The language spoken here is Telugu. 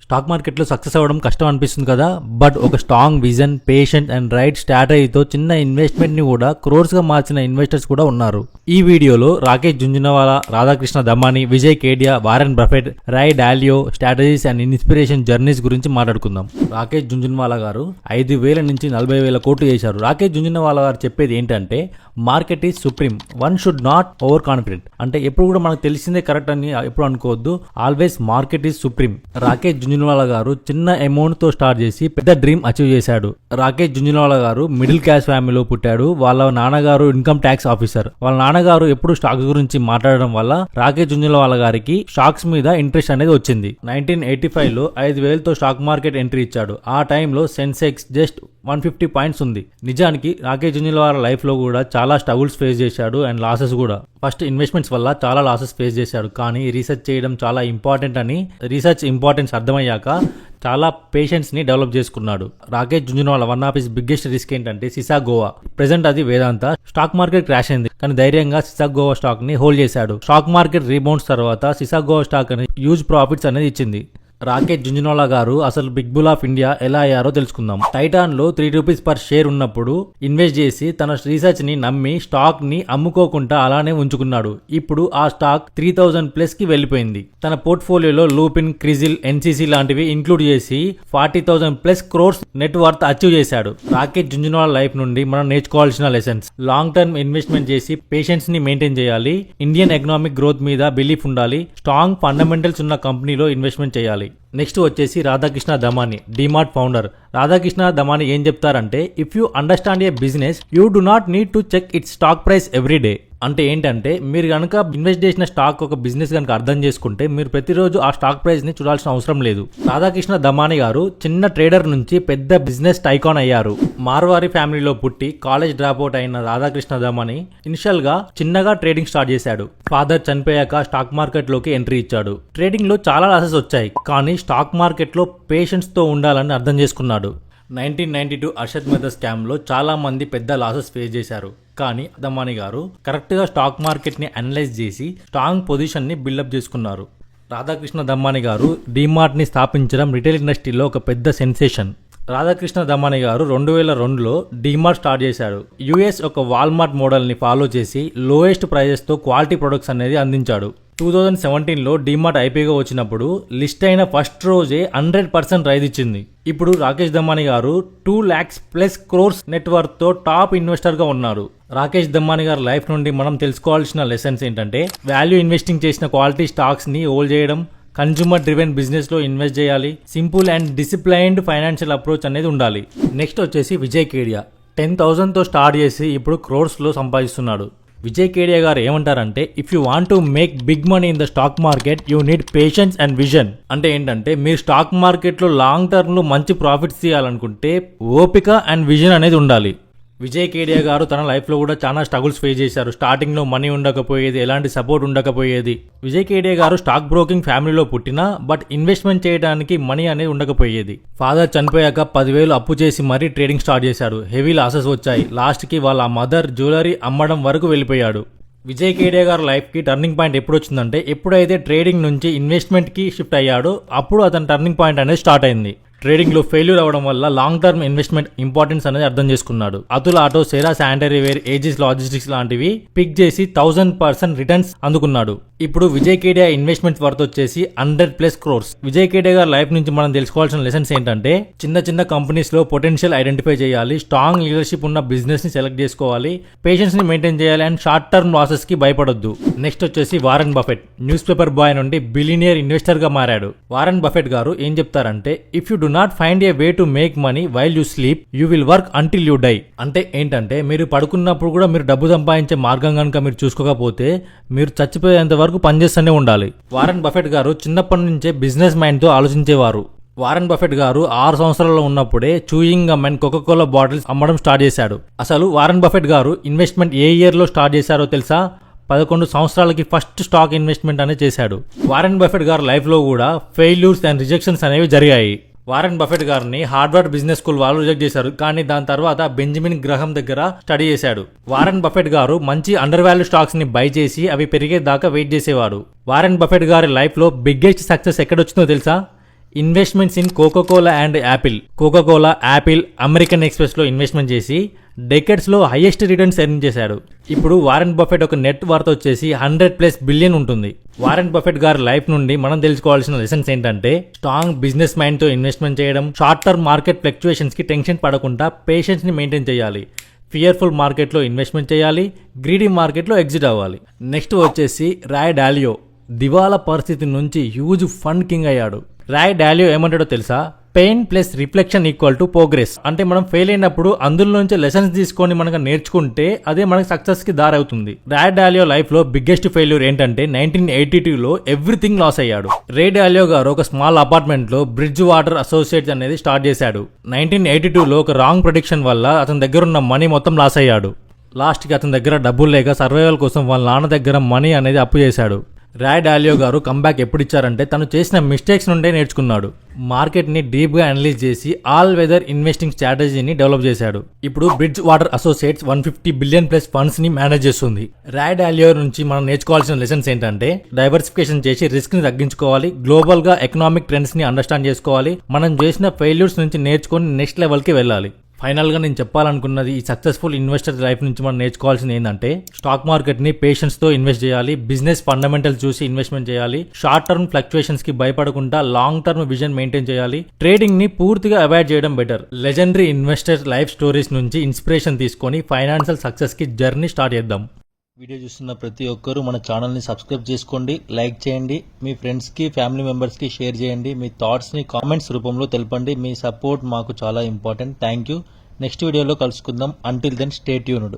స్టాక్ మార్కెట్లో సక్సెస్ అవ్వడం కష్టం అనిపిస్తుంది కదా, బట్ ఒక strong vision, patient and right స్ట్రాటజీతో చిన్న ఇన్వెస్ట్మెంట్ ని కూడా క్రోర్స్ గా మార్చిన ఇన్వెస్టర్స్ కూడా ఉన్నారు. ఈ వీడియోలో Rakesh Jhunjhunwala, Radhakrishna Damani, Vijay Kedia, Warren Buffett, Ray Dalio strategies and inspiration journeys గురించి మాట్లాడుకుందాం. రాకేష్ జుంజునవాలా గారు 5,000 నుంచి 40,000 కోట్లు చేశారు. రాకేష్ జుంజునవాలా గారు చెప్పేది ఏంటంటే market is supreme, one should not overconfident. అంటే ఎప్పుడు కూడా మనకు తెలిసిందే కరెక్ట్ అని ఎప్పుడు అనుకోవద్దు, always market is supreme. Rakesh Jhunjhunwala గారు చిన్న అమౌంట్ తో స్టార్ట్ చేసి పెద్ద డ్రీమ్ అచీవ్ చేశాడు. రాకేష్ జుంజునవాలా గారు మిడిల్ క్లాస్ ఫ్యామిలీలో పుట్టాడు. వాళ్ళ నాన్నగారు ఇన్కమ్ ట్యాక్స్ ఆఫీసర్. వాళ్ళ నాన్నగారు ఎప్పుడు స్టాక్స్ గురించి మాట్లాడడం వల్ల రాకేష్ జుంజునవాలా గారికి స్టాక్స్ మీద ఇంట్రెస్ట్ అనేది వచ్చింది. 1985 లో 5,000 తో స్టాక్ మార్కెట్ ఎంట్రీ ఇచ్చాడు. ఆ టైంలో సెన్సెక్స్ జస్ట్ 150 పాయింట్స్ ఉంది. నిజానికి రాకేష్ జుంజునవాలా లైఫ్ లో కూడా చాలా స్ట్రగుల్స్ ఫేస్ చేశాడు అండ్ లాసెస్ కూడా. ఫస్ట్ ఇన్వెస్ట్మెంట్స్ వల్ల చాలా లాసెస్ ఫేస్ చేశాడు, కానీ రీసెర్చ్ చేయడం చాలా ఇంపార్టెంట్ అని రీసెర్చ్ ఇంపార్టెన్స్ అర్థమయ్యాక చాలా పేషెన్స్ ని డెవలప్ చేసుకున్నాడు. Rakesh Jhunjhunwala one of his biggest risk ఏంటంటే సిసా గోవా. ప్రెసెంట్ అది వేదాంత. స్టాక్ మార్కెట్ క్రాష్ అయింది, కానీ ధైర్యంగా సిసా గోవా స్టాక్ ని హోల్డ్ చేశాడు. స్టాక్ మార్కెట్ రీబౌండ్స్ తర్వాత సిసా గోవా స్టాక్ అనేది హ్యూజ్ ప్రాఫిట్స్ అనేది ఇచ్చింది. రాకేష్ జుంజునవాలా గారు అసలు బిగ్ బుల్ ఆఫ్ ఇండియా ఎలా అయ్యారో తెలుసుకుందాం. టైటాన్ లో 3 రూపీస్ పర్ షేర్ ఉన్నప్పుడు ఇన్వెస్ట్ చేసి తన రీసెర్చ్ ని నమ్మి స్టాక్ ని అమ్ముకోకుండా అలానే ఉంచుకున్నాడు. ఇప్పుడు ఆ స్టాక్ 3,000 ప్లస్ కి వెళ్లిపోయింది. తన పోర్ట్ఫోలియోలో లూపిన్, క్రిజిల్, ఎన్సీసీ లాంటివి ఇంక్లూడ్ చేసి 40,000 plus crores net worth achieve చేశాడు. రాకేష్ జుంజునవాలా లైఫ్ నుండి మనం నేర్చుకోవాల్సిన లెసన్స్: లాంగ్ టర్మ్ ఇన్వెస్ట్మెంట్ చేసి పేషెన్స్ ని మెయింటైన్ చేయాలి, ఇండియన్ ఎకనామిక్ గ్రోత్ మీద బిలీఫ్ ఉండాలి, స్ట్రాంగ్ ఫండమెంటల్స్ ఉన్న కంపెనీలో ఇన్వెస్ట్మెంట్ చేయాలి. నెక్స్ట్ వచ్చేసి రాధాకృష్ణ దమాని, డిమార్ట్ ఫౌండర్. రాధాకృష్ణ దమాని ఏం చెప్తారంటే, if you understand a business you do not need to check its stock price every day. అంటే ఏంటంటే మీరు కనుక ఇన్వెస్ట్ చేసిన స్టాక్ ఒక బిజినెస్ కనుక అర్థం చేసుకుంటే మీరు ప్రతిరోజు ఆ స్టాక్ ప్రైస్ ని చూడాల్సిన అవసరం లేదు. రాధాకృష్ణ దమాని గారు చిన్న ట్రేడర్ నుంచి పెద్ద బిజినెస్ టైకాన్ అయ్యారు. మార్వారి ఫ్యామిలీలో పుట్టి కాలేజ్ డ్రాప్ అవుట్ అయిన రాధాకృష్ణ దమాని ఇనిషియల్ గా చిన్నగా ట్రేడింగ్ స్టార్ట్ చేశాడు. ఫాదర్ చనిపోయాక స్టాక్ మార్కెట్ లోకి ఎంట్రీ ఇచ్చాడు. ట్రేడింగ్ లో చాలా లాసెస్ వచ్చాయి, కానీ స్టాక్ మార్కెట్ లో పేషెన్స్ తో ఉండాలని అర్థం చేసుకున్నాడు. 1992 అర్షద్ మెహతా స్కామ్ లో చాలా మంది పెద్ద లాసెస్ ఫేస్ చేశారు, కానీ దమాని గారు కరెక్ట్ గా స్టాక్ మార్కెట్ ని అనలైజ్ చేసి స్ట్రాంగ్ పొజిషన్ ని బిల్డప్ చేసుకున్నారు. రాధాకృష్ణ దమాని గారు డిమార్ట్ ని స్థాపించడం రిటైల్ ఇండస్ట్రీలో ఒక పెద్ద సెన్సేషన్. రాధాకృష్ణ దమాని గారు 2002లో డిమార్ట్ స్టార్ట్ చేశాడు. యుఎస్ ఒక వాల్మార్ట్ మోడల్ ని ఫాలో చేసి లోయెస్ట్ ప్రైజెస్ తో క్వాలిటీ ప్రొడక్ట్స్ అనేది అందించాడు. 2017లో డిమార్ట్ ఐపీగా వచ్చినప్పుడు లిస్ట్ అయిన ఫస్ట్ రోజే 100% రైజ్ ఇచ్చింది. ఇప్పుడు రాకేష్ దమాని గారు 2 lakhs ప్లస్ క్రోర్స్ నెట్వర్క్ తో టాప్ ఇన్వెస్టర్ గా ఉన్నారు. రాకేష్ దమాని గారి లైఫ్ నుండి మనం తెలుసుకోవాల్సిన లెసన్స్ ఏంటంటే, వాల్యూ ఇన్వెస్టింగ్ చేసిన క్వాలిటీ స్టాక్స్ ని హోల్డ్ చేయడం, కన్జ్యూమర్ డ్రివెన్ బిజినెస్ లో ఇన్వెస్ట్ చేయాలి, simple and disciplined financial approach అనేది ఉండాలి. నెక్స్ట్ వచ్చేసి విజయ్ కేడియా. 10,000 తో స్టార్ట్ చేసి ఇప్పుడు క్రోర్స్ లో సంపాదిస్తున్నాడు. విజయ్ కేడియా గారు ఏమంటారంటే, if you want to make big money in the stock market you need patience and vision. అంటే ఏంటంటే మీరు స్టాక్ మార్కెట్ లో లాంగ్ టర్మ్ లో మంచి ప్రాఫిట్స్ తీయాలనుకుంటే ఓపిక అండ్ విజన్ అనేది ఉండాలి. విజయ్ కేడియా గారు తన లైఫ్ లో కూడా చాలా స్ట్రగుల్స్ ఫేస్ చేశారు. స్టార్టింగ్ లో మనీ ఉండకపోయేది, ఎలాంటి సపోర్ట్ ఉండకపోయేది. విజయ్ కేడియా గారు స్టాక్ బ్రోకింగ్ ఫ్యామిలీలో పుట్టినా బట్ ఇన్వెస్ట్మెంట్ చేయడానికి మనీ అనేది ఉండకపోయేది. ఫాదర్ చనిపోయాక 10,000 అప్పు చేసి మరీ ట్రేడింగ్ స్టార్ట్ చేశాడు. హెవీ లాసెస్ వచ్చాయి. లాస్ట్ కి వాళ్ళ మదర్ జ్యువెలరీ అమ్మడం వరకు వెళ్ళిపోయాడు. విజయ్ కేడియా గారి లైఫ్ కి టర్నింగ్ పాయింట్ ఎప్పుడు వచ్చిందంటే, ఎప్పుడైతే ట్రేడింగ్ నుంచి ఇన్వెస్ట్మెంట్ కి షిఫ్ట్ అయ్యాడో అప్పుడు అతని టర్నింగ్ పాయింట్ అనేది స్టార్ట్ అయింది. ట్రేడింగ్ లో ఫెయిల్యూర్ అవడం వల్ల లాంగ్ టర్మ్ ఇన్వెస్ట్మెంట్ ఇంపార్టెన్స్ అనేది అర్థం చేసుకున్నాడు. Atul auto, Cera sanitary ware, Aegis logistics లాంటివి పిక్ చేసి 1000% రిటర్న్స్ అందుకున్నాడు. ఇప్పుడు విజయ్ కేడియా ఇన్వెస్ట్మెంట్ వర్త్ వచ్చేసి 100+ క్రోర్స్. విజయ్ కేడియా గారి లైఫ్ నుంచి మనం తెలుసుకోవాల్సిన లెసన్స్ ఏంటంటే, చిన్న కంపెనీస్ లో పొటెన్షియల్ ఐడెంటిఫై చేయాలి, స్ట్రాంగ్ లీడర్షిప్ ఉన్న బిజినెస్ ని సెలెక్ట్ చేసుకోవాలి, పేషెన్స్ ని మెయింటైన్ చేయాలి అండ్ షార్ట్ టర్మ్ లాసెస్ కి భయపడొద్దు. నెక్స్ట్ వచ్చేసి Warren Buffett. Newspaper boy నుండి బిలియనియర్ ఇన్వెస్టర్ గా మారాడు. వారెన్ బఫెట్ గారు ఏం చెప్తారంటే, if you do not find a way to make money while you sleep you will work until you die. అంటే ఏంటంటే మీరు పడుకున్నప్పుడు కూడా మీరు డబ్బు సంపాదించే మార్గం కనుక మీరు చూసుకోకపోతే మీరు చచ్చిపోయేంత వరకు పనిచేస్తూనే ఉండాలి. వారెన్ బఫెట్ గారు చిన్నప్పటి నుంచే బిజినెస్ మైండ్ తో ఆలోచించేవారు. వారెన్ బఫెట్ గారు 6 సంవత్సరాల్లో ఉన్నప్పుడే chewing gum and Coca Cola bottles అమ్మడం స్టార్ట్ చేశాడు. అసలు వారెన్ బఫెట్ గారు ఇన్వెస్ట్మెంట్ ఏ ఇయర్ లో స్టార్ట్ చేశారో తెలుసా? 11 సంవత్సరాలకి ఫస్ట్ స్టాక్ ఇన్వెస్ట్మెంట్ అనేది చేశాడు. వారెన్ బఫెట్ గారి లైఫ్ లో కూడా ఫెయిల్యూర్స్ అండ్ రిజెక్షన్స్ అనేవి జరిగాయి. వారెన్ బఫెట్ గారిని హార్వర్డ్ బిజినెస్ స్కూల్ వాళ్ళు రిజెక్ట్ చేశారు, కానీ దాని తర్వాత బెంజమిన్ గ్రహం దగ్గర స్టడీ చేశాడు. వారెన్ బఫెట్ గారు మంచి అండర్ వాల్యూ స్టాక్స్ ని బై చేసి అవి పెరిగేదాకా వెయిట్ చేసేవాడు. వారెన్ బఫెట్ గారి లైఫ్ లో బిగ్గెస్ట్ సక్సెస్ ఎక్కడొచ్చిందో తెలుసా? Investments in Coca Cola and Apple. Coca Cola, Apple, American express లో ఇన్వెస్ట్మెంట్ చేసి డెకెడ్స్ లో హైయెస్ట్ రిటర్న్స్ ఎర్న్ చేశాడు. ఇప్పుడు వారెన్ బఫెట్ ఒక నెట్ వర్త్ వచ్చేసి 100+ బిలియన్ ఉంటుంది. వారెన్ బఫెట్ గారి లైఫ్ నుండి మనం తెలుసుకోవాల్సిన లెసన్స్ ఏంటంటే స్ట్రాంగ్ బిజినెస్ మైండ్ తో ఇన్వెస్ట్మెంట్ చేయడం, షార్ట్ టర్మ్ మార్కెట్ ఫ్లక్చుయేషన్స్ కి టెన్షన్ పడకుండా పేషెన్స్ ని మెయింటైన్ చేయాలి, ఫియర్ఫుల్ మార్కెట్లో ఇన్వెస్ట్మెంట్ చేయాలి, గ్రీడీ మార్కెట్లో ఎగ్జిట్ అవ్వాలి. నెక్స్ట్ వచ్చేసి రాయ్ డాలియో దివాలా పరిస్థితి నుంచి హ్యూజ్ ఫండ్ కింగ్ అయ్యాడు. రాయ్ డాలియో ఏమంటాడో తెలుసా? Pain plus reflection equal to progress. అంటే మనం ఫెయిల్ అయినప్పుడు అందులో నుంచి లెసన్స్ తీసుకొని మనకు నేర్చుకుంటే అదే మనకి సక్సెస్ కి దారి అవుతుంది. రాయ్ డాలియో లైఫ్ లో బిగ్గెస్ట్ ఫెయిల్యూర్ ఏంటంటే 1982లో ఎవ్రీథింగ్ లాస్ అయ్యాడు. రే డాలియో గారు ఒక స్మాల్ అపార్ట్మెంట్ లో బ్రిడ్జ్ వాటర్ అసోసియేట్స్ అనేది స్టార్ట్ చేశాడు. 1982లో ఒక రాంగ్ ప్రెడిక్షన్ వల్ల అతని దగ్గర ఉన్న మనీ మొత్తం లాస్ అయ్యాడు. లాస్ట్ కి అతని దగ్గర డబ్బులు లేక సర్వైవల్ కోసం వాళ్ళ నాన్న దగ్గర మనీ అనేది అప్పు చేశాడు. రాయ్ డాలియో గారు కంబ్యాక్ ఎప్పుడు ఇచ్చారంటే తను చేసిన మిస్టేక్స్ నుండే నేర్చుకున్నాడు. మార్కెట్ ని డీప్ గా అనలైజ్ చేసి ఆల్ వెదర్ ఇన్వెస్టింగ్ స్ట్రాటజీని డెవలప్ చేశాడు. ఇప్పుడు bridge water associates 150 billion plus funds ని మేనేజ్ చేస్తుంది. రాయ్ డాలియో నుంచి మనం నేర్చుకోవాల్సిన లెసన్స్ ఏంటంటే డైవర్సిఫికేషన్ చేసి రిస్క్ ని తగ్గించుకోవాలి, గ్లోబల్ గా ఎకనామిక్ ట్రెండ్స్ ని అండర్స్టాండ్ చేసుకోవాలి, మనం చేసిన ఫెయిల్యూర్స్ నుంచి నేర్చుకొని నెక్స్ట్ లెవెల్ కి వెళ్ళాలి. ఫైనల్ గా నేను చెప్పాలనుకున్నది ఈ సక్సెస్ఫుల్ ఇన్వెస్టర్ లైఫ్ నుంచి మనం నేర్చుకోవాల్సింది ఏంటంటే స్టాక్ మార్కెట్ ని పేషెన్స్ తో ఇన్వెస్ట్ చేయాలి, బిజినెస్ ఫండమెంటల్ చూసి ఇన్వెస్ట్మెంట్ చేయాలి, షార్ట్ టర్మ్ ఫ్లక్చుయేషన్స్ కి భయపడకుండా లాంగ్ టర్మ్ విజన్ మెయింటైన్ చేయాలి, ట్రేడింగ్ ని పూర్తిగా అవాయిడ్ చేయడం better. Legendary investor life stories నుంచి ఇన్స్పిరేషన్ తీసుకొని ఫైనాన్షియల్ సక్సెస్ కి జర్నీ స్టార్ట్ చేద్దాం. వీడియో చూస్తున్న ప్రతి ఒక్కరూ మన ఛానల్ని సబ్స్క్రైబ్ చేసుకోండి, లైక్ చేయండి, మీ ఫ్రెండ్స్కి ఫ్యామిలీ మెంబర్స్కి షేర్ చేయండి, మీ థాట్స్ని కామెంట్స్ రూపంలో తెలపండి. మీ సపోర్ట్ మాకు చాలా ఇంపార్టెంట్. Thank you. నెక్స్ట్ వీడియోలో కలుసుకుందాం. Until then stay tuned.